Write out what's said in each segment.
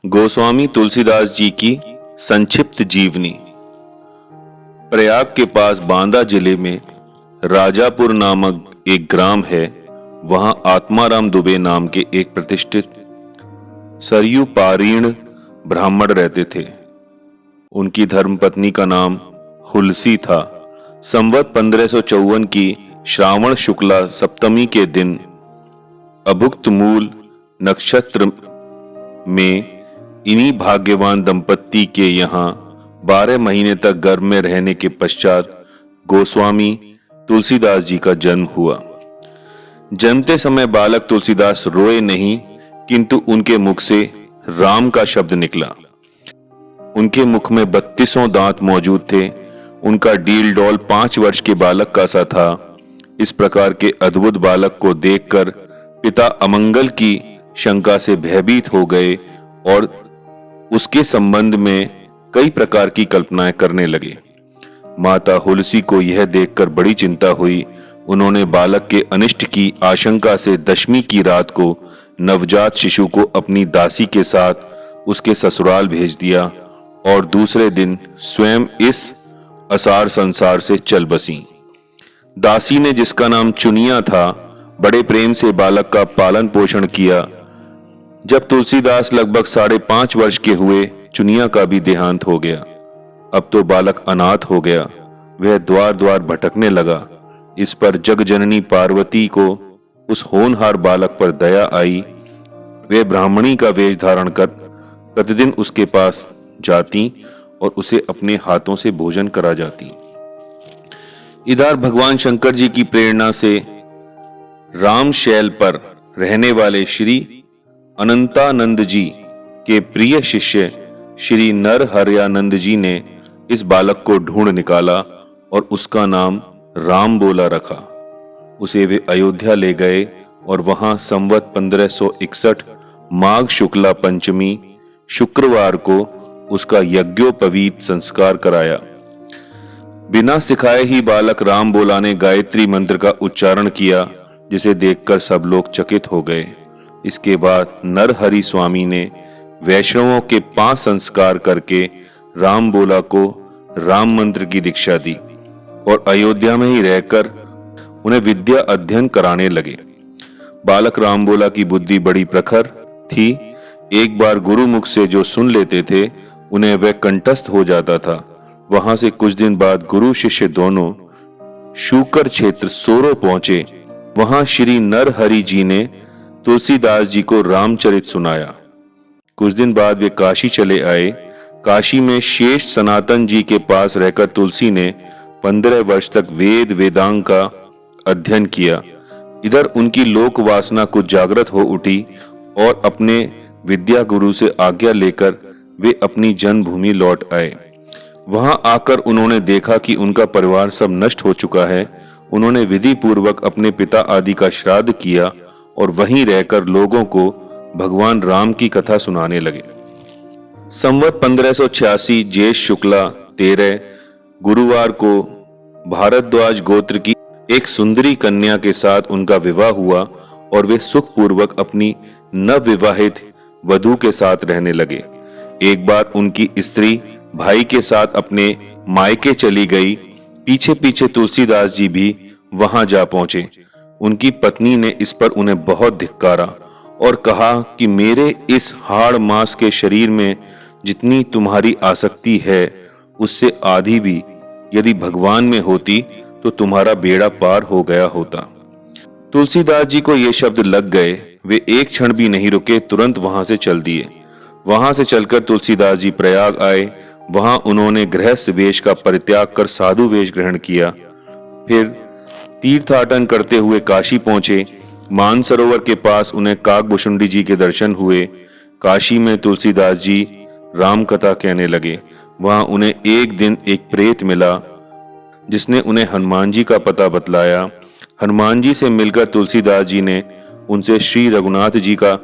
गोस्वामी तुलसीदास जी की संक्षिप्त जीवनी। प्रयाग के पास बांदा जिले में राजापुर नामक एक ग्राम है। वहां आत्माराम दुबे नाम के एक प्रतिष्ठित सरयू पारीण ब्राह्मण रहते थे। उनकी धर्मपत्नी का नाम हुलसी था। संवत 1554 की श्रावण शुक्ला सप्तमी के दिन अभुक्त मूल नक्षत्र में इन्हीं भाग्यवान दंपत्ति के यहाँ 12 महीने तक गर्भ में रहने के पश्चात गोस्वामी तुलसीदास जी का जन्म हुआ। जन्मते समय बालक तुलसीदास रोए नहीं, किंतु उनके मुख से राम का शब्द निकला। उनके मुख में 32 दांत मौजूद थे। उनका डील डॉल 5 वर्ष के बालक का सा था। इस प्रकार के अद्भुत बालक को देखकर पिता अमंगल की शंका से भयभीत हो गए और उसके संबंध में कई प्रकार की कल्पनाएं करने लगे। माता हुलसी को यह देखकर बड़ी चिंता हुई। उन्होंने बालक के अनिष्ट की आशंका से दशमी की रात को नवजात शिशु को अपनी दासी के साथ उसके ससुराल भेज दिया और दूसरे दिन स्वयं इस असार संसार से चल बसी। दासी ने, जिसका नाम चुनिया था, बड़े प्रेम से बालक का पालन पोषण किया। जब तुलसीदास लगभग 5.5 वर्ष के हुए, चुनिया का भी देहांत हो गया। अब तो बालक अनाथ हो गया। वह द्वार द्वार भटकने लगा। इस पर जगजननी पार्वती को उस होनहार बालक पर दया आई। वे ब्राह्मणी का वेश धारण कर प्रतिदिन उसके पास जाती और उसे अपने हाथों से भोजन करा जाती। इधर भगवान शंकर जी की प्रेरणा से रामशैल पर रहने वाले श्री अनंतानंद जी के प्रिय शिष्य श्री नरहरयानंद जी ने इस बालक को ढूंढ निकाला और उसका नाम राम बोला रखा। उसे वे अयोध्या ले गए और वहां संवत 1561 माघ शुक्ला पंचमी शुक्रवार को उसका यज्ञोपवीत संस्कार कराया। बिना सिखाए ही बालक राम बोला ने गायत्री मंत्र का उच्चारण किया, जिसे देखकर सब लोग चकित हो गए। इसके बाद नरहरि स्वामी ने वैष्णवों के 5 संस्कार करके राम बोला को राम मंत्र की दीक्षा दी और अयोध्या में ही रहकर उन्हें विद्या अध्ययन कराने लगे। बालक राम बोला की बुद्धि बड़ी प्रखर थी। एक बार गुरु मुख से जो सुन लेते थे, उन्हें वह कंठस्थ हो जाता था। वहां से कुछ दिन बाद गुरु शिष्य दोनों शूकर क्षेत्र सोरो पहुंचे। वहां श्री नरहरि जी ने तुलसीदास जी को रामचरित सुनाया। कुछ दिन बाद वे काशी चले आए। काशी में शेष सनातन जी के पास रहकर तुलसी ने 15 वर्ष तक वेद वेदांग का अध्ययन किया। इधर उनकी लोक वासना कुछ जागृत हो उठी और अपने विद्या गुरु से आज्ञा लेकर वे अपनी जन्मभूमि लौट आए। वहां आकर उन्होंने देखा कि उनका परिवार सब नष्ट हो चुका है। उन्होंने विधि पूर्वक अपने पिता आदि का श्राद्ध किया और वहीं रहकर लोगों को भगवान राम की कथा सुनाने लगे। संवत 1586 ज्येष्ठ शुक्ला 13 गुरुवार को भारद्वाज गोत्र की एक सुंदरी कन्या के साथ उनका विवाह हुआ और वे सुखपूर्वक अपनी नवविवाहित वधू के साथ रहने लगे। एक बार उनकी स्त्री भाई के साथ अपने मायके चली गई। पीछे पीछे तुलसीदास जी भी वहां जा पहुंचे। उनकी पत्नी ने इस पर उन्हें बहुत धिक्कारा और कहा कि मेरे इस हाड़ मांस के शरीर में जितनी तुम्हारी आसक्ति है, उससे आधी भी यदि भगवान में होती तो तुम्हारा बेड़ा पार हो गया होता। तुलसीदास जी को ये शब्द लग गए। वे एक क्षण भी नहीं रुके, तुरंत वहां से चल दिए। वहां से चलकर तुलसीदास जी प्रयाग आए। वहां उन्होंने गृहस्थ वेश का परित्याग कर साधु वेश ग्रहण किया। फिर तीर्थाटन करते हुए काशी पहुंचे। मानसरोवर के पास उन्हें काकभुशुंडी जी के दर्शन हुए। काशी में तुलसीदास जी राम कथा कहने लगे। वहां उन्हें एक दिन एक प्रेत मिला, जिसने उन्हें हनुमान जी का पता बतलाया। हनुमान जी से मिलकर तुलसीदास जी ने उनसे श्री रघुनाथ जी का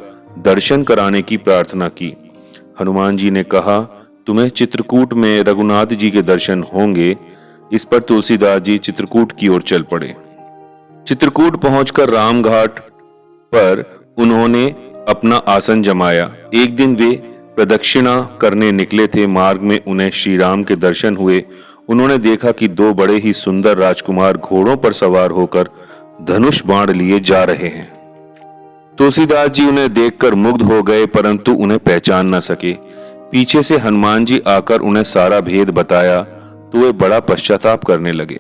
दर्शन कराने की प्रार्थना की। हनुमान जी ने कहा, तुम्हें चित्रकूट में रघुनाथ जी के दर्शन होंगे। इस पर तुलसीदास जी चित्रकूट की ओर चल पड़े। चित्रकूट पहुंचकर रामघाट पर उन्होंने अपना आसन जमाया। एक दिन वे प्रदक्षिणा करने निकले थे। मार्ग में उन्हें श्री राम के दर्शन हुए। उन्होंने देखा कि दो बड़े ही सुंदर राजकुमार घोड़ों पर सवार होकर धनुष बाण लिए जा रहे हैं। तुलसीदास जी उन्हें देखकर मुग्ध हो गए, परंतु उन्हें पहचान न सके। पीछे से हनुमान जी आकर उन्हें सारा भेद बताया तो वे बड़ा पश्चाताप करने लगे।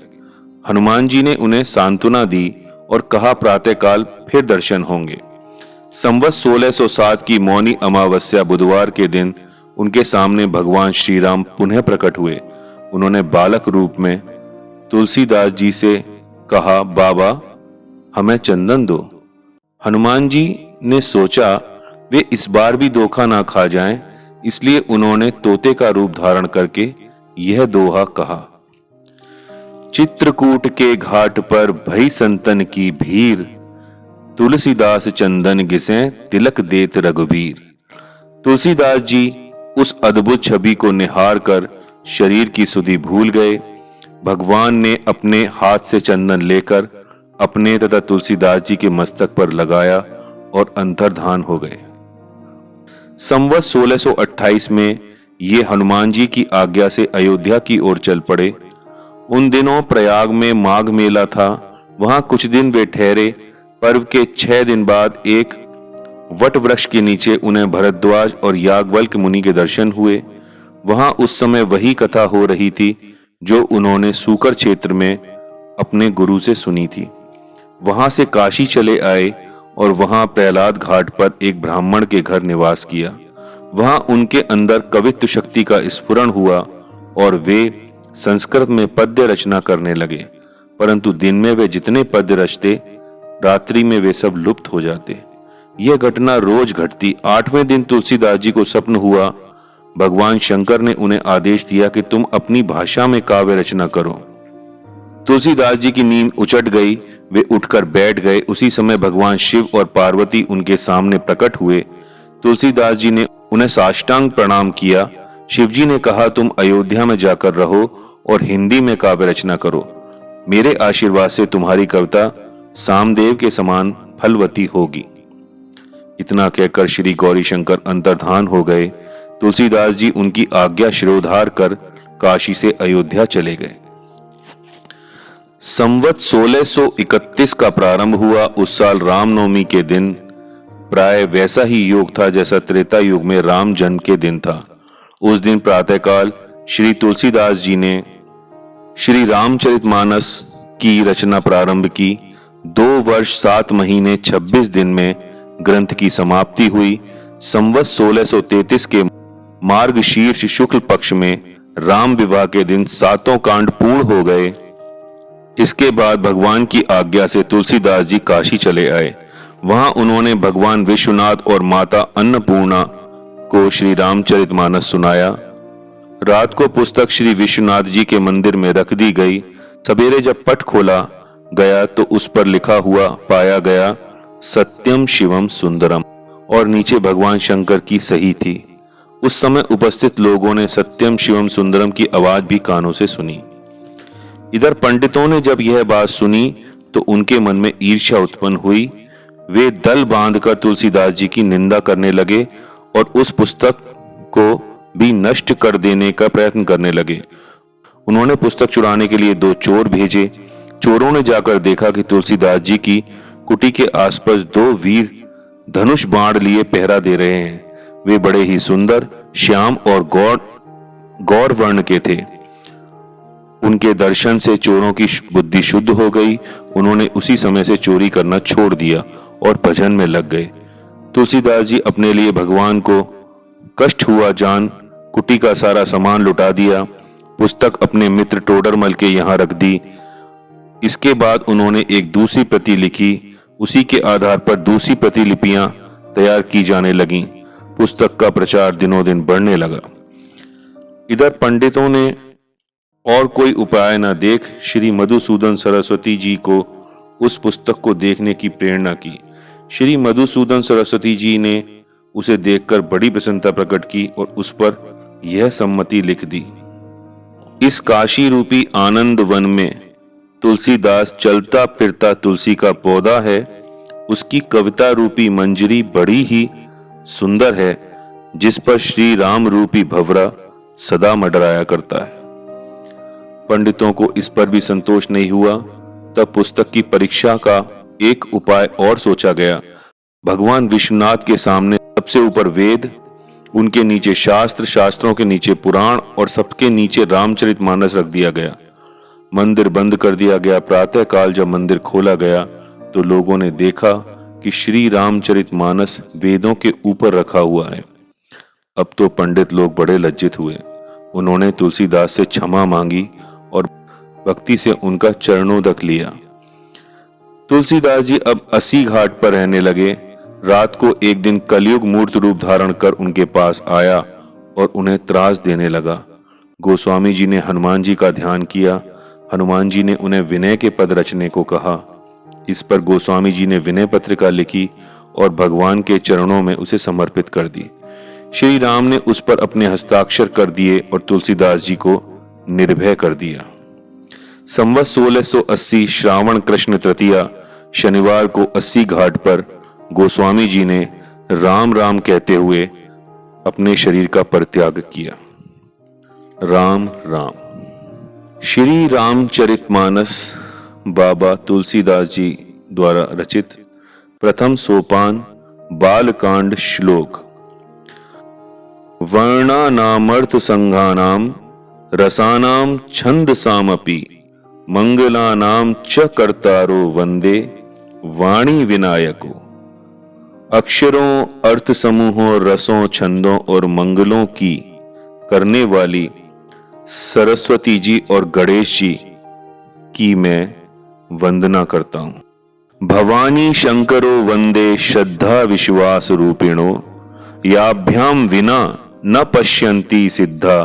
हनुमान जी ने उन्हें सांत्वना दी और कहा, प्रातःकाल फिर दर्शन होंगे। संवत 1607 की मौनी अमावस्या बुधवार के दिन उनके सामने भगवान श्री राम पुनः प्रकट हुए। उन्होंने बालक रूप में तुलसीदास जी से कहा, बाबा हमें चंदन दो। हनुमान जी ने सोचा वे इस बार भी धोखा ना खा जाएं, इसलिए उन्होंने तोते का रूप धारण करके यह दोहा कहा, चित्रकूट के घाट पर भई संतन की भीड़, तुलसीदास चंदन घिसें तिलक देत रघुबीर। तुलसीदास जी उस अद्भुत छवि को निहार कर शरीर की सुधि भूल गए। भगवान ने अपने हाथ से चंदन लेकर अपने तथा तुलसीदास जी के मस्तक पर लगाया और अंतर्धान हो गए। संवत 1628 में ये हनुमान जी की आज्ञा से अयोध्या की ओर चल पड़े। उन दिनों प्रयाग में माघ मेला था। वहां कुछ दिन वे ठहरे। पर्व के 6 दिन बाद एक वट वृक्ष के नीचे उन्हें भरद्वाज और याज्ञवल्क्य मुनि के दर्शन हुए। वहां उस समय वही कथा हो रही थी जो उन्होंने सूकर क्षेत्र में अपने गुरु से सुनी थी। वहां से काशी चले आए और वहां प्रहलाद घाट पर एक ब्राह्मण के घर निवास किया। वहां उनके अंदर कवित्व शक्ति का स्फुरण हुआ और वे संस्कृत में पद्य रचना करने लगे, परंतु दिन में वे जितने पद्य रचते, रात्रि में वे सब लुप्त हो जाते। यह घटना रोज घटती। 8वें दिन तुलसीदास जी को स्वप्न हुआ। भगवान शंकर ने उन्हें आदेश दिया कि तुम अपनी भाषा में काव्य रचना करो। तुलसीदास जी की नींद उचट गई। वे उठकर बैठ गए। उसी समय भगवान शिव और पार्वती उनके सामने प्रकट हुए। तुलसीदास जी ने उन्हें साष्टांग प्रणाम किया। शिवजी ने कहा, तुम अयोध्या में जाकर रहो और हिंदी में काव्य रचना करो। मेरे आशीर्वाद से तुम्हारी कविता सामदेव के समान फलवती होगी। इतना कहकर श्री गौरी शंकर अंतर्धान हो गए। तुलसीदास जी उनकी आज्ञा शिरोधार कर काशी से अयोध्या चले गए। संवत 1631 का प्रारंभ हुआ। उस साल रामनवमी के दिन प्राय वैसा ही योग था जैसा त्रेता युग में राम जन्म के दिन था। उस दिन प्रातःकाल श्री तुलसीदास जी ने श्री रामचरितमानस की रचना प्रारंभ की। 2 वर्ष 7 महीने 26 दिन में ग्रंथ की समाप्ति हुई। संवत 1633 के मार्गशीर्ष शुक्ल पक्ष में राम विवाह के दिन 7 कांड पूर्ण हो गए। इसके बाद भगवान की आज्ञा से तुलसीदास जी काशी चले आए। वहां उन्होंने भगवान विश्वनाथ और माता अन्नपूर्णा को श्री रामचरितमानस सुनाया। रात को पुस्तक श्री विश्वनाथ जी के मंदिर में रख दी गई। सवेरे जब पट खोला गया तो उस पर लिखा हुआ पाया गया, सत्यम शिवम सुंदरम, और नीचे भगवान शंकर की सही थी। उस समय उपस्थित लोगों ने सत्यम शिवम सुंदरम की आवाज भी कानों से सुनी। इधर पंडितों ने जब यह बात सुनी तो उनके मन में ईर्ष्या उत्पन्न हुई। वे दल बांधकर तुलसीदास जी की निंदा करने लगे और उस पुस्तक को भी नष्ट कर देने का प्रयत्न करने लगे। उन्होंने पुस्तक चुराने के लिए 2 चोर भेजे। चोरों ने जाकर देखा कि तुलसीदास जी की कुटी के आसपास 2 वीर धनुष बाण लिए पहरा दे रहे हैं। वे बड़े ही सुंदर, श्याम और गौर वर्ण के थे। उनके दर्शन से चोरों की बुद्धि शुद्ध हो गई। उन्होंने उसी समय से चोरी करना छोड़ दिया और भजन में लग गए। तुलसीदास जी अपने लिए भगवान को कष्ट हुआ जान कुटी का सारा सामान लुटा दिया। पुस्तक अपने मित्र टोडरमल के यहाँ रख दी। इसके बाद उन्होंने एक दूसरी प्रति लिखी। उसी के आधार पर दूसरी प्रतिलिपियां तैयार की जाने लगीं। पुस्तक का प्रचार दिनों दिन बढ़ने लगा। इधर पंडितों ने और कोई उपाय न देख श्री मधुसूदन सरस्वती जी को उस पुस्तक को देखने की प्रेरणा की। श्री मधुसूदन सरस्वती जी ने उसे देखकर बड़ी प्रसन्नता प्रकट की और उस पर यह सम्मति लिख दी, इस काशी रूपी आनंद वन में तुलसीदास चलता फिरता तुलसी का पौधा है। उसकी कविता रूपी मंजरी बड़ी ही सुंदर है। जिस पर श्री राम रूपी भंवरा सदा मंडराया करता है। पंडितों को इस पर भी संतोष नहीं हुआ। तब पुस्तक की परीक्षा का एक उपाय और सोचा गया। भगवान विश्वनाथ के सामने सबसे ऊपर वेद, उनके नीचे शास्त्र, शास्त्रों के नीचे पुराण और सबके नीचे रामचरितमानस रख दिया गया। मंदिर बंद कर दिया गया। प्रातः काल जब मंदिर खोला गया तो लोगों ने देखा कि श्री रामचरितमानस वेदों के ऊपर रखा हुआ है। अब तो पंडित लोग बड़े लज्जित हुए। उन्होंने तुलसीदास से क्षमा मांगी और भक्ति से उनका चरणोदक लिया। तुलसीदास जी अब 80 घाट पर रहने लगे। रात को एक दिन कलयुग मूर्त रूप धारण कर उनके पास आया और उन्हें त्रास देने लगा। गोस्वामी जी ने हनुमान जी का ध्यान किया। हनुमान जी ने उन्हें विनय के पद रचने को कहा। इस पर गोस्वामी जी ने विनय पत्रिका लिखी और भगवान के चरणों में उसे समर्पित कर दी। श्री राम ने उस पर अपने हस्ताक्षर कर दिए और तुलसीदास जी को निर्भय कर दिया। संवत 1680 श्रावण कृष्ण तृतीया शनिवार को 80 घाट पर गोस्वामी जी ने राम राम कहते हुए अपने शरीर का परित्याग किया। राम राम। श्री रामचरितमानस बाबा तुलसीदास जी द्वारा रचित प्रथम सोपान बालकांड श्लोक। वर्णानामर्थ संघानाम रसानाम छंदसामपि मंगलानाम च कर्तारो वंदे वाणी विनायको। अक्षरों, अर्थ समूहों, रसों, छंदों और मंगलों की करने वाली सरस्वती जी और गणेश जी की मैं वंदना करता हूं। भवानी शंकरो वंदे श्रद्धा विश्वास रूपिणो याभ्याम विना न पश्यन्ति सिद्धा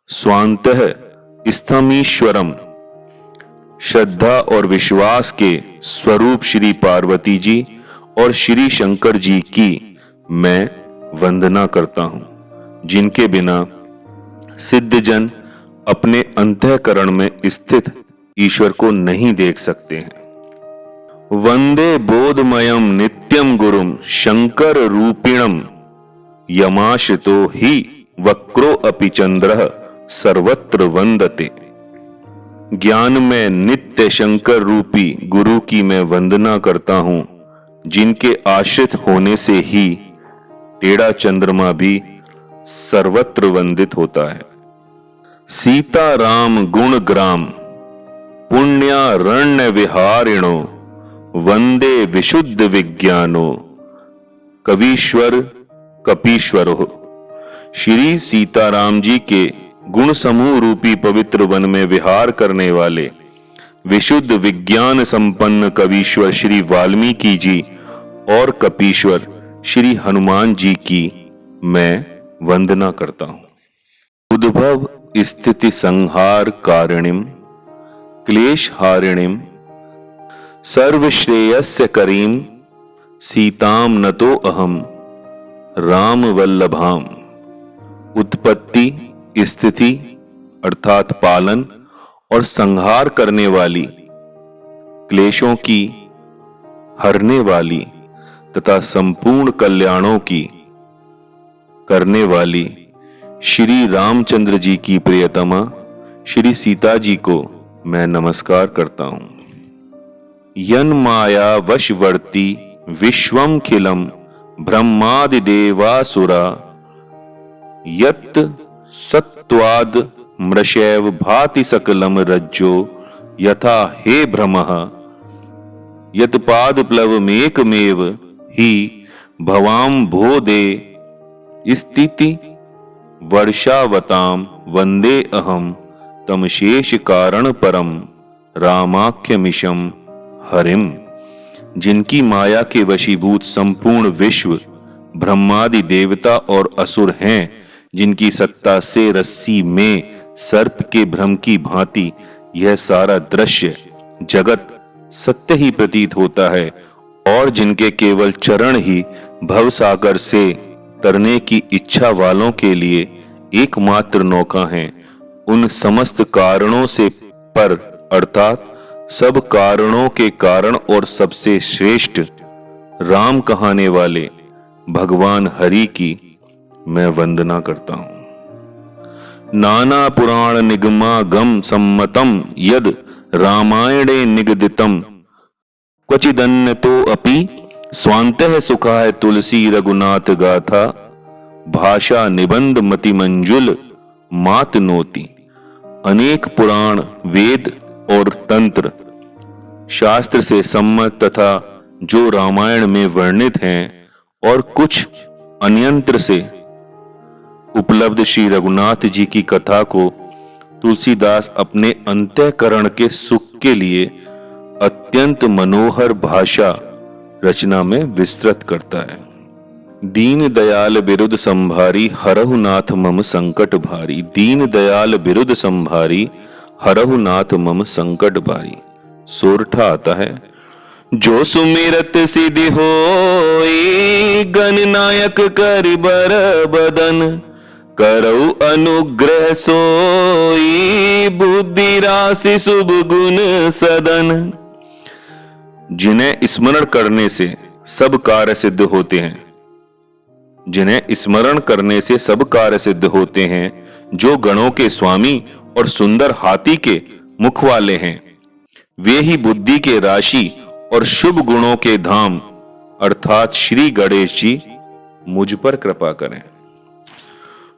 स्वांतः स्थमीश्वरम। श्रद्धा और विश्वास के स्वरूप श्री पार्वती जी और श्री शंकर जी की मैं वंदना करता हूं, जिनके बिना सिद्धजन अपने अंतःकरण में स्थित ईश्वर को नहीं देख सकते हैं। वंदे बोधमयम नित्यम गुरुम शंकर रूपिणम यमाश्रितो ही वक्रो अपि चंद्रः सर्वत्र वंदते। ज्ञान में नित्य शंकर रूपी गुरु की मैं वंदना करता हूं, जिनके आश्रित होने से ही टेढ़ा चंद्रमा भी सर्वत्र वंदित होता है। सीता राम गुण ग्राम पुण्यारण्य विहारिणो वंदे विशुद्ध विज्ञानो कवीश्वर कपीश्वरो। श्री सीताराम जी के गुण समूह रूपी पवित्र वन में विहार करने वाले विशुद्ध विज्ञान संपन्न कवीश्वर श्री वाल्मीकि जी और कपीश्वर श्री हनुमान जी की मैं वंदना करता हूं। उद्भव स्थिति संहार कारिणीम क्लेश हारिणीम सर्वश्रेयस्य करीम सीताम नतो अहम राम वल्लभाम। उत्पत्ति, स्थिति अर्थात पालन और संहार करने वाली, क्लेशों की हरने वाली तथा संपूर्ण कल्याणों की करने वाली श्री रामचंद्र जी की प्रियतमा श्री सीता जी को मैं नमस्कार करता हूं। यन माया वशवर्ती विश्वम खिलम ब्रह्मादि देवासुरा यत् सत्वाद मृषैव भाति सकलम रज्जो यथा हे भ्रमः यत् पाद प्लवमेकमेव ही भवाम भो दे स्थिति वर्षावताम वंदे अहम तम शेष कारण परम रामाख्यमिशम हरिम। जिनकी माया के वशीभूत संपूर्ण विश्व ब्रह्मादि देवता और असुर हैं, जिनकी सत्ता से रस्सी में सर्प के भ्रम की भांति यह सारा दृश्य जगत सत्य ही प्रतीत होता है, और जिनके केवल चरण ही भवसागर से तरने की इच्छा वालों के लिए एकमात्र नौका हैं, उन समस्त कारणों से पर अर्थात सब कारणों के कारण और सबसे श्रेष्ठ राम कहाने वाले भगवान हरि की मैं वंदना करता हूं। नाना पुराण निगमागम सम्मतम यद रामायणे निगदितम क्वचिदन्य तो अपि स्वांतः सुखाय तुलसी रघुनाथ गाथा भाषा निबंध मति मंजुल मात नोती। अनेक पुराण, वेद और तंत्र शास्त्र से सम्मत तथा जो रामायण में वर्णित हैं और कुछ अन्यंत्र से उपलब्ध श्री रघुनाथ जी की कथा को तुलसीदास अपने अंतःकरण के सुख के लिए अत्यंत मनोहर भाषा रचना में विस्तृत करता है। दीन दयाल बिरुद संभारी हरहु नाथ मम संकट भारी। दीन दयाल बिरुद संभारी हरहु नाथ मम संकट भारी। सोरठा आता है। जो सुमिरत सिद्धि होई गणनायक कर बर बदन करऊ अनुग्रह सोई बुद्धि राशि शुभ गुण सदन। जिन्हें स्मरण करने से सब कार्य सिद्ध होते हैं, जिन्हें स्मरण करने से सब कार्य सिद्ध होते हैं, जो गणों के स्वामी और सुंदर हाथी के मुख वाले हैं, वे ही बुद्धि के राशि और शुभ गुणों के धाम अर्थात श्री गणेश जी मुझ पर कृपा करें।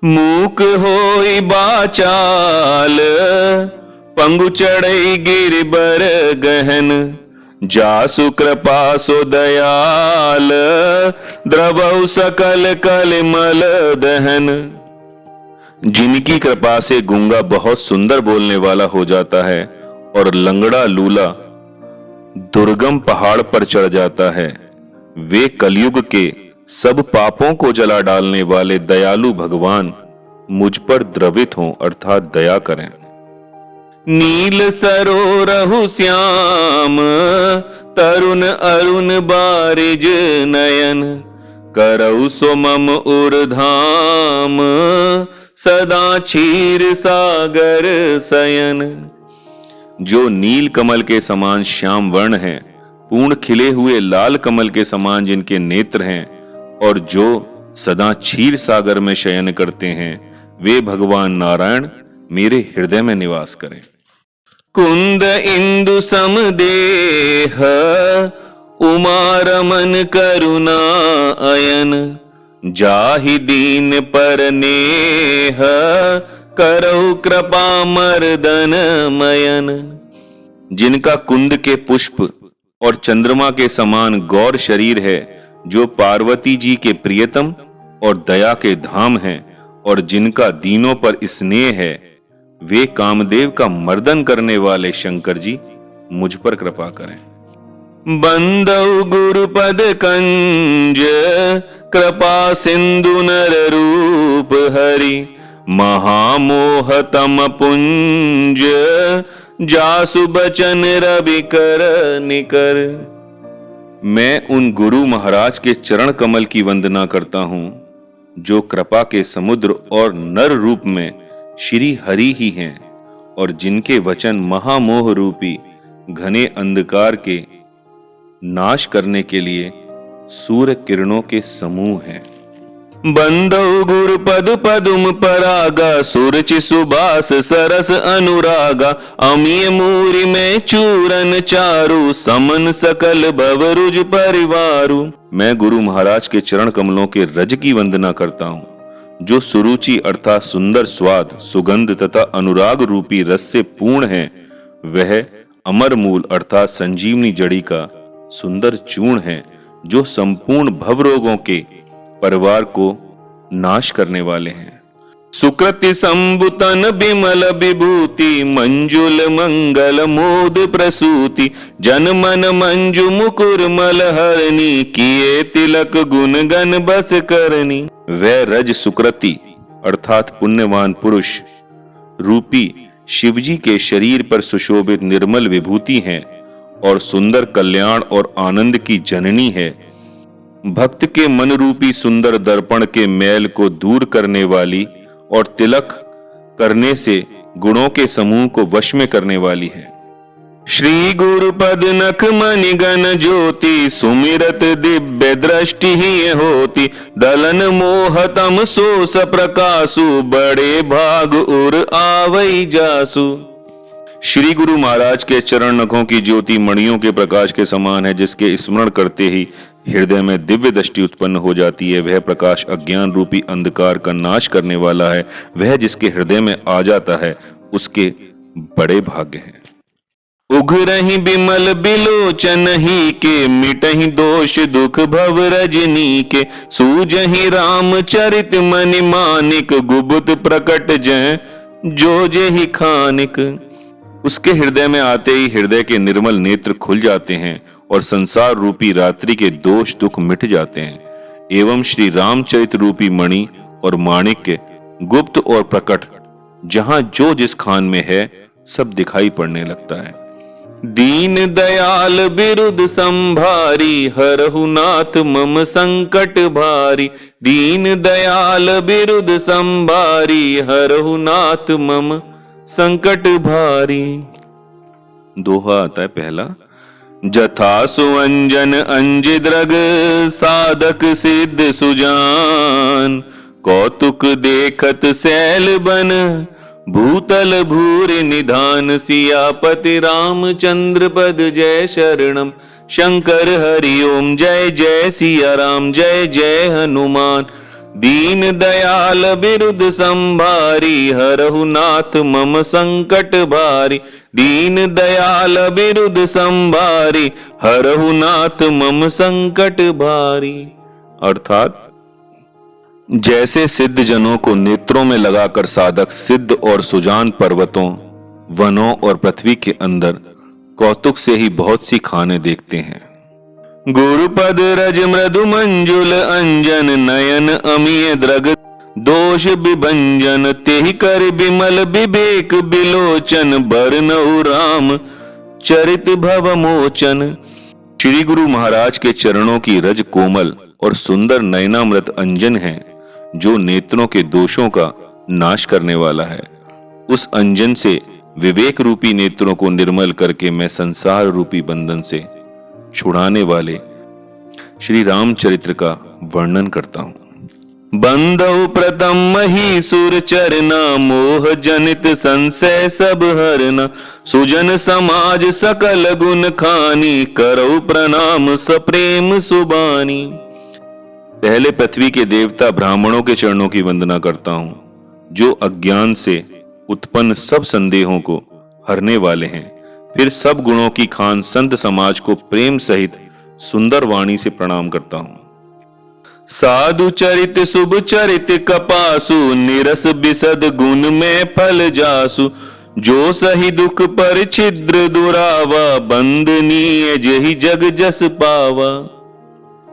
मूक होई बाचाल पंगु चढ़ई गिरबर गहन जासु कृपा सो दयाल द्रवौ सकल कलमल दहन। जिनकी कृपा से गूंगा बहुत सुंदर बोलने वाला हो जाता है और लंगड़ा लूला दुर्गम पहाड़ पर चढ़ जाता है, वे कलयुग के सब पापों को जला डालने वाले दयालु भगवान मुझ पर द्रवित हों अर्थात दया करें। नील सरोरहु श्याम तरुण अरुण बारिज नयन करऊ सो मम उर्धाम सदा क्षीर सागर शयन। जो नील कमल के समान श्याम वर्ण है, पूर्ण खिले हुए लाल कमल के समान जिनके नेत्र हैं और जो सदा क्षीर सागर में शयन करते हैं, वे भगवान नारायण मेरे हृदय में निवास करें। कुंद इंदु समदेह उमा रमन करुणा अयन जाहि दीन पर नेह करौ कृपा मर्दन मयन। जिनका कुंद के पुष्प और चंद्रमा के समान गौर शरीर है, जो पार्वती जी के प्रियतम और दया के धाम हैं और जिनका दीनों पर स्नेह है, वे कामदेव का मर्दन करने वाले शंकर जी मुझ पर कृपा करें। बंदौ गुरुपद कंज कृपा सिंधु नर रूप हरि महामोहतम पुंज जासु बचन रवि कर निकर। मैं उन गुरु महाराज के चरण कमल की वंदना करता हूं, जो कृपा के समुद्र और नर रूप में श्री हरि ही हैं और जिनके वचन महामोह रूपी घने अंधकार के नाश करने के लिए सूर्य किरणों के समूह हैं। बंदौ गुरु पद पदुम परागा सुरचि सुबास सरस अनुरागा अमीय मूरि में चूरन चारु समन सकल भवरुज परिवारु। मैं गुरु महाराज के चरण कमलों के रज की वंदना करता हूँ, जो सुरुचि अर्थात सुंदर स्वाद, सुगंध तथा अनुराग रूपी रस से पूर्ण है। वह अमर मूल अर्थात संजीवनी जड़ी का सुंदर चूर्ण है, जो संपूर्ण भवरोगों के परिवार को नाश करने वाले हैं। सुकृति संबुतन बिमल विभूति मंजुल मंगल मोद प्रसूति जन मन मंजु मुकुर मल हरणी किए तिलक गुण गण बस करनी। वह रज सुकृति अर्थात पुण्यवान पुरुष रूपी शिवजी के शरीर पर सुशोभित निर्मल विभूति हैं और सुंदर कल्याण और आनंद की जननी है। भक्त के मन रूपी सुंदर दर्पण के मैल को दूर करने वाली और तिलक करने से गुणों के समूह को वश में करने वाली है। श्री गुरुपद नख मणि गण ज्योति, सुमिरत दिव्य दृष्टि ही होती। दलन मोह तम सोस प्रकाशु, बड़े भाग उर आवई जासु। श्री गुरु महाराज के चरण नखों की ज्योति मणियों के प्रकाश के समान है, जिसके स्मरण करते ही हृदय में दिव्य दृष्टि उत्पन्न हो जाती है। वह प्रकाश अज्ञान रूपी अंधकार का नाश करने वाला है। वह जिसके हृदय में आ जाता है उसके बड़े भाग्य हैं। उघरहि बिमल बिलोचन ही के, मिटहि दोष दुख भव रजनी के। सूझहि राम चरित मनि मानिक, गुबुत प्रकट जय जो जेहि खानिक। उसके हृदय में आते ही हृदय के निर्मल नेत्र खुल जाते हैं और संसार रूपी रात्रि के दोष दुख मिट जाते हैं। एवं श्री रामचरित रूपी मणि और माणिक्य गुप्त और प्रकट जहां जो जिस खान में है सब दिखाई पड़ने लगता है। दीन दयाल बिरुद संभारी, हरहु नाथ मम संकट भारी। दीन दयाल बिरुद संभारी, हरहु नाथ मम संकट भारी। दोहा आता है पहला। जथा सुअंजन अंजिद्रग, साधक सिद्ध सुजान। कौतुक देखत सैल बन, भूतल भूर निधान। सियापति रामचंद्र पद जय शरणम, शंकर हरि ओम जय जय सिया राम जय जय हनुमान। दीन दयाल बिरुद संभारी, हरहु नाथ मम संकट भारी। दीन दयाल बिरुद संभारी, हरहु नाथ मम संकट भारी। अर्थात जैसे सिद्ध जनों को नेत्रों में लगाकर साधक सिद्ध और सुजान पर्वतों, वनों और पृथ्वी के अंदर कौतुक से ही बहुत सी खाने देखते हैं। गुरुपद रज मृदु मंजुल अंजन, नयन अमीय द्रग दोष विभंजन। तेहि कर बिमल विवेक बिलोचन, बरनउ राम चरित भव मोचन। श्री गुरु महाराज के चरणों की रज कोमल और सुंदर नयनामृत अंजन है, जो नेत्रों के दोषों का नाश करने वाला है। उस अंजन से विवेक रूपी नेत्रों को निर्मल करके मैं संसार रूपी बंधन से छुड़ाने वाले श्री रामचरित्र का वर्णन करता हूं। बंधु प्रथम महीसुर चरना, मोह जनित संशय सब हरना। सुजन समाज सकल गुण खानी, करौ प्रणाम सप्रेम सुबानी। पहले पृथ्वी के देवता ब्राह्मणों के चरणों की वंदना करता हूं, जो अज्ञान से उत्पन्न सब संदेहों को हरने वाले हैं। फिर सब गुणों की खान संत समाज को प्रेम सहित सुंदर वाणी से प्रणाम करता हूं। साधु चरित शुभ चरित कपासु, निरस बिसद गुण में फल जासु। जो सही दुख पर छिद्र दुरावा, बंदनीय जहि जग जस पावा।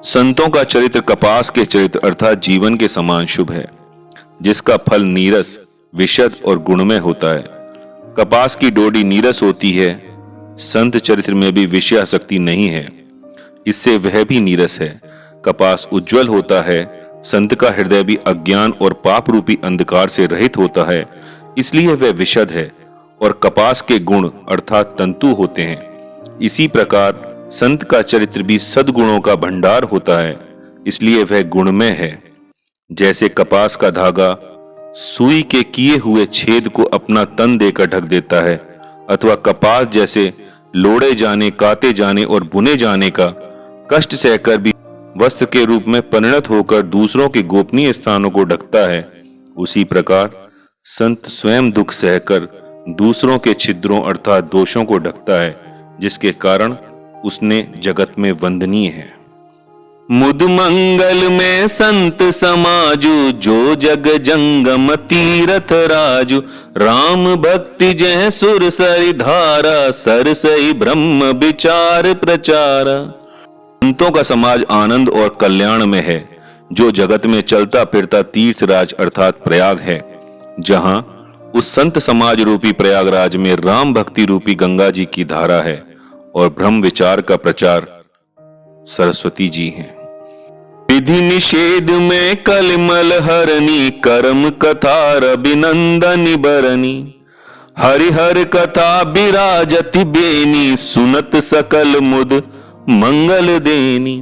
संतों का चरित्र कपास के चरित्र अर्थात जीवन के समान शुभ है, जिसका फल नीरस विशद और गुणमय होता है। कपास की डोडी नीरस होती है, संत चरित्र में भी विषयासक्ति नहीं है, इससे वह भी नीरस है। कपास उज्जवल होता है, संत का हृदय भी अज्ञान और पाप रूपी अंधकार से रहित होता है, इसलिए वह विशद है और कपास के गुण अर्थात तंतु होते हैं। इसी प्रकार संत का चरित्र भी सद्गुणों का भंडार होता है, इसलिए वह गुणमय है। जैसे कपास का धागा सुई के किए हुए छेद को अपना तन देकर ढक देता है, अथवा कपास जैसे लोड़े जाने, काते जाने और बुने जाने का कष्ट सहकर भी वस्त्र के रूप में परिणत होकर दूसरों के गोपनीय स्थानों को ढकता है, उसी प्रकार संत स्वयं दुख सहकर दूसरों के छिद्रों अर्थात दोषों को ढकता है, जिसके कारण उसने जगत में वंदनीय है। मुद मंगल में संत समाजु, जो जग जंगम तीरथ राजु। राम भक्ति जय सुर सरि धारा, सरसई ब्रह्म विचार प्रचारा। संतों का समाज आनंद और कल्याण में है, जो जगत में चलता फिरता तीर्थराज अर्थात प्रयाग है, जहां उस संत समाज रूपी प्रयागराज में राम भक्ति रूपी गंगा जी की धारा है और ब्रह्म विचार का प्रचार सरस्वती जी हैं। विधि निषेध में कलमल हरनी, कर्म कथा अभिनंदन बरनी। हरिहर कथा बिराजति बेनी, सुनत सकल मुद मंगल देनी।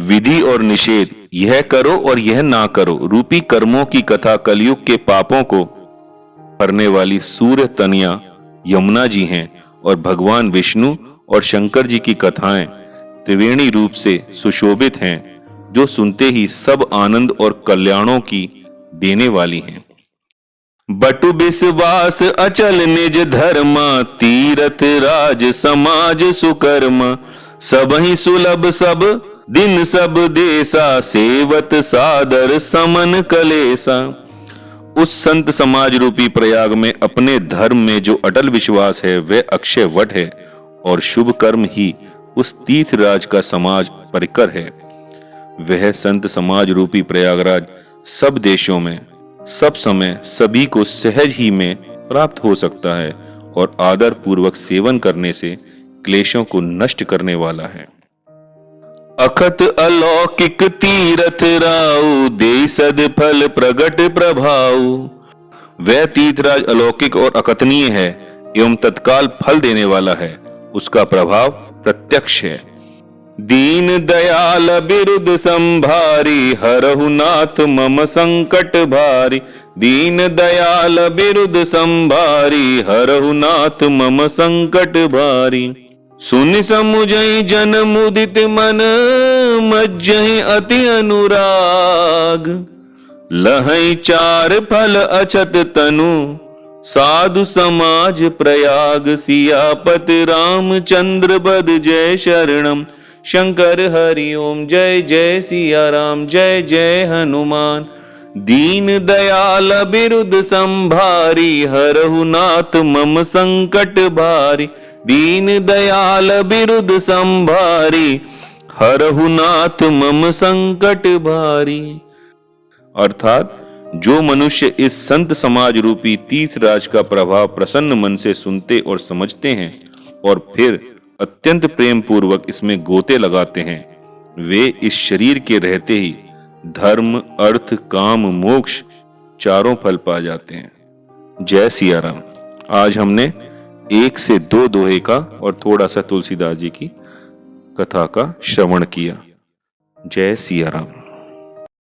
विधि और निषेध, यह करो और यह ना करो रूपी कर्मों की कथा कलयुग के पापों को करने वाली सूर्य तनया यमुना जी हैं, और भगवान विष्णु और शंकर जी की कथाएं त्रिवेणी रूप से सुशोभित हैं, जो सुनते ही सब आनंद और कल्याणों की देने वाली हैं। बटु विश्वास अचल निज धर्मा, तीरथ राज समाज सुकर्म। सबहि सुलभ सब दिन सब देसा, सेवत सादर समन कलेसा। उस संत समाज रूपी प्रयाग में अपने धर्म में जो अटल विश्वास है वह अक्षय वट है, और शुभ कर्म ही उस तीर्थराज का समाज परिकर है। वह संत समाज रूपी प्रयागराज सब देशों में सब समय सभी को सहज ही में प्राप्त हो सकता है, और आदर पूर्वक सेवन करने से क्लेशों को नष्ट करने वाला है। अखत अलौकिक तीरथ राउ, दे सद फल प्रगट प्रभाव। वह तीर्थराज अलौकिक और अकथनीय है एवं तत्काल फल देने वाला है, उसका प्रभाव प्रत्यक्ष है। दीन दयाल बिरुद संभारी, हरहु नाथ मम संकट भारी। दीन दयाल बिरुद संभारी, हरहु नाथ मम संकट भारी। सुनि समुझई जन मुदित मन, मज्जहि अति अनुराग। लहई चार फल अछत तनु, साधु समाज प्रयाग। सियापति रामचंद्र बद जय शरणम, शंकर हरि ओम जय जय सिया राम जय जय हनुमान। दीन दयाल बिरुद संभारी, हरहु नाथ मम संकट भारी। दीन दयाल बिरुद संभारी, हरहु नाथ मम संकट भारी। अर्थात जो मनुष्य इस संत समाज रूपी तीर्थराज का प्रभाव प्रसन्न मन से सुनते और समझते हैं और फिर अत्यंत प्रेम पूर्वक इसमें गोते लगाते हैं, वे इस शरीर के रहते ही धर्म अर्थ काम मोक्ष चारों फल पा जाते हैं। जय सिया राम। आज हमने 1 से 2 दोहे का और थोड़ा सा तुलसीदास जी की कथा का श्रवण किया। जय सिया राम।